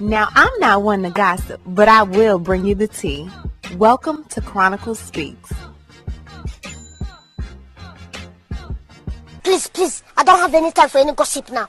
Now, I'm not one to gossip, but I will bring you the tea. Welcome to Chronicle Speaks. Please, I don't have any time for any gossip now.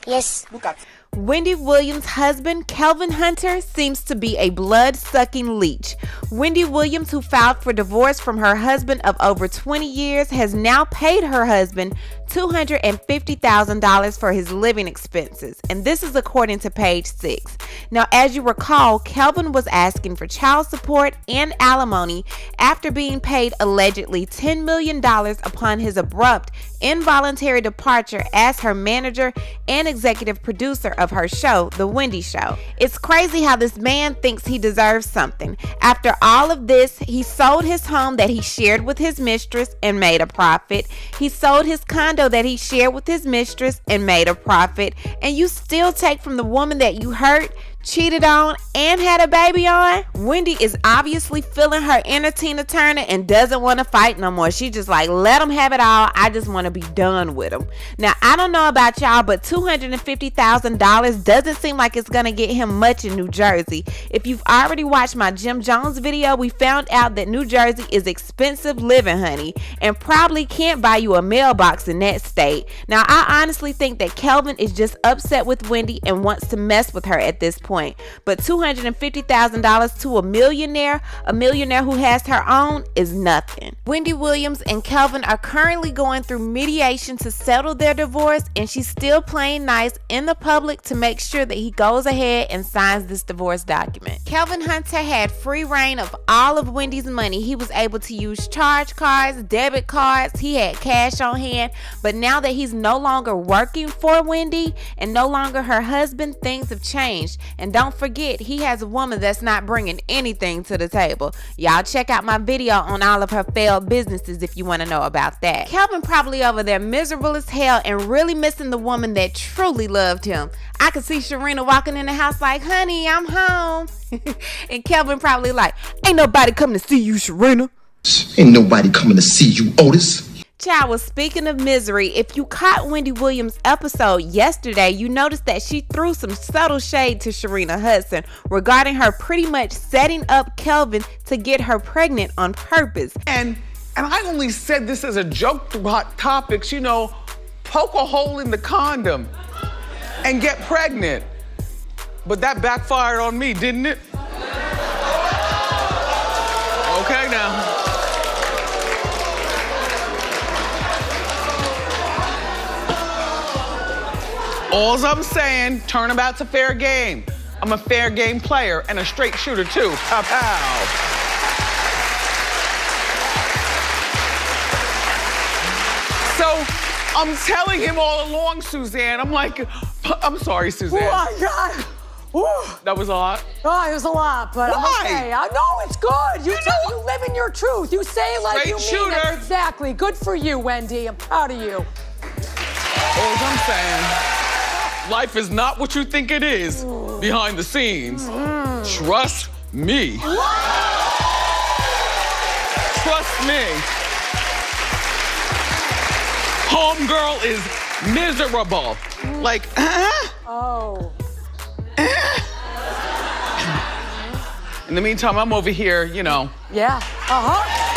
Yes. Look at Wendy Williams' husband, Kelvin Hunter, seems to be a blood-sucking leech. Wendy Williams, who filed for divorce from her husband of over 20 years, has now paid her husband $250,000 for his living expenses, and this is according to PageSix. Now, as you recall, Kelvin was asking for child support and alimony after being paid allegedly $10 million upon his abrupt, involuntary departure as her manager and executive producer of her show, The Wendy Show. It's crazy how this man thinks he deserves something. After all of this, he sold his home that he shared with his mistress and made a profit. He sold his condo that he shared with his mistress and made a profit. And you still take from the woman that you hurt, cheated on, and had a baby on? Wendy is obviously feeling her inner Tina Turner and doesn't want to fight no more. She just like, let him have it all. I just want to be done with him. Now, I don't know about y'all, but $250,000 doesn't seem like it's going to get him much in New Jersey. If you've already watched my Jim Jones video, we found out that New Jersey is expensive living, honey, and probably can't buy you a mailbox in that state. Now, I honestly think that Kelvin is just upset with Wendy and wants to mess with her at this point. But $250,000 to a millionaire who has her own, is nothing. Wendy Williams and Kelvin are currently going through mediation to settle their divorce, and she's still playing nice in the public to make sure that he goes ahead and signs this divorce document. Kelvin Hunter had free reign of all of Wendy's money. He was able to use charge cards, debit cards, he had cash on hand, but now that he's no longer working for Wendy and no longer her husband, things have changed. And don't forget, he has a woman that's not bringing anything to the table. Y'all check out my video on all of her failed businesses if you want to know about that. Kelvin probably over there miserable as hell and really missing the woman that truly loved him. I could see Sharina walking in the house like, honey, I'm home. And Kelvin probably like, ain't nobody coming to see you, Sharina. Ain't nobody coming to see you, Otis. Child, was speaking of misery, if you caught Wendy Williams' episode yesterday, you noticed that she threw some subtle shade to Sharina Hudson regarding her pretty much setting up Kelvin to get her pregnant on purpose. And I only said this as a joke through Hot Topics, you know, poke a hole in the condom and get pregnant. But that backfired on me, didn't it? Okay now. All's I'm saying, turnabout's a fair game. I'm a fair game player and a straight shooter too. Pow pow. So I'm telling him all along, Suzanne. I'm like, I'm sorry, Suzanne. Oh my God. Ooh. That was a lot. Oh, it was a lot, but Why? I'm okay. I know it's good. You live in your truth. You say it like Straight you mean shooter. it. Exactly. Good for you, Wendy. I'm proud of you. All's I'm saying. Life is not what you think it is behind the scenes. Trust me. Trust me. Homegirl is miserable. Like, Oh. In the meantime, I'm over here, you know. Yeah. Uh-huh.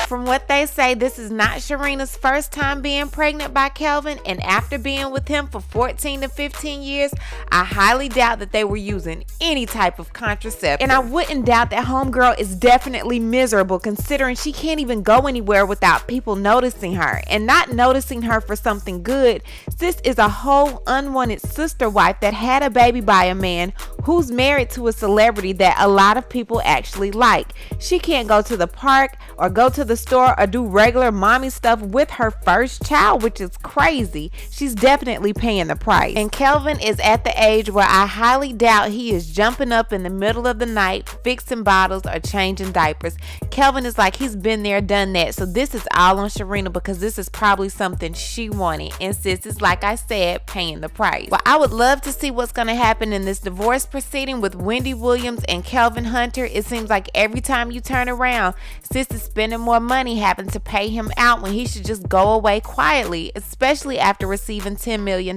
From what they say, this is not Sharina's first time being pregnant by Kelvin, and after being with him for 14 to 15 years, I highly doubt that they were using any type of contraceptive. And I wouldn't doubt that homegirl is definitely miserable, considering she can't even go anywhere without people noticing her. And not noticing her for something good, sis is a whole unwanted sister wife that had a baby by a man who's married to a celebrity that a lot of people actually like. She can't go to the park or go to the store or do regular mommy stuff with her first child, which is crazy. She's definitely paying the price. And Kelvin is at the age where I highly doubt he is jumping up in the middle of the night, fixing bottles or changing diapers. Kelvin is like, he's been there, done that. So this is all on Sharina because this is probably something she wanted. And sis is, like I said, paying the price. Well, I would love to see what's going to happen in this divorce proceeding with Wendy Williams and Kelvin Hunter, it seems like every time you turn around, Sis is spending more money having to pay him out when he should just go away quietly, especially after receiving $10 million.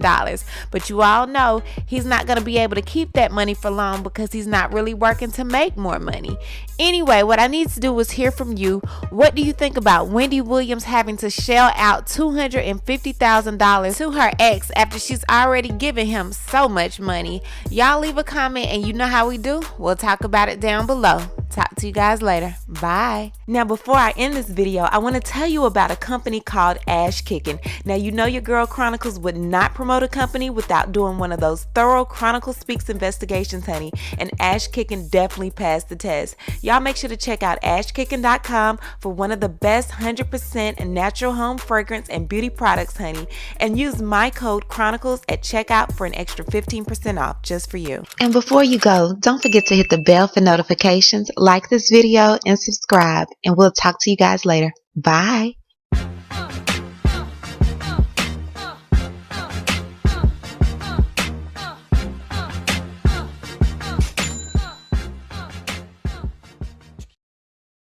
But you all know he's not going to be able to keep that money for long because he's not really working to make more money. Anyway, what I need to do is hear from you. What do you think about Wendy Williams having to shell out $250,000 to her ex after she's already given him so much money? Y'all leave a comment and you know how we do. We'll talk about it down below. Talk to you guys later. Bye. Now, before I end this video, I want to tell you about a company called Ash Kicking. Now, you know your girl Chronicles would not promote a company without doing one of those thorough Chronicle Speaks investigations, honey. And Ash Kicking definitely passed the test. Y'all make sure to check out ashkicking.com for one of the best 100% natural home fragrance and beauty products, honey. And use my code Chronicles at checkout for an extra 15% off just for you. And before you go, don't forget to hit the bell for notifications, like this video, and subscribe. And we'll talk to you guys later. Bye.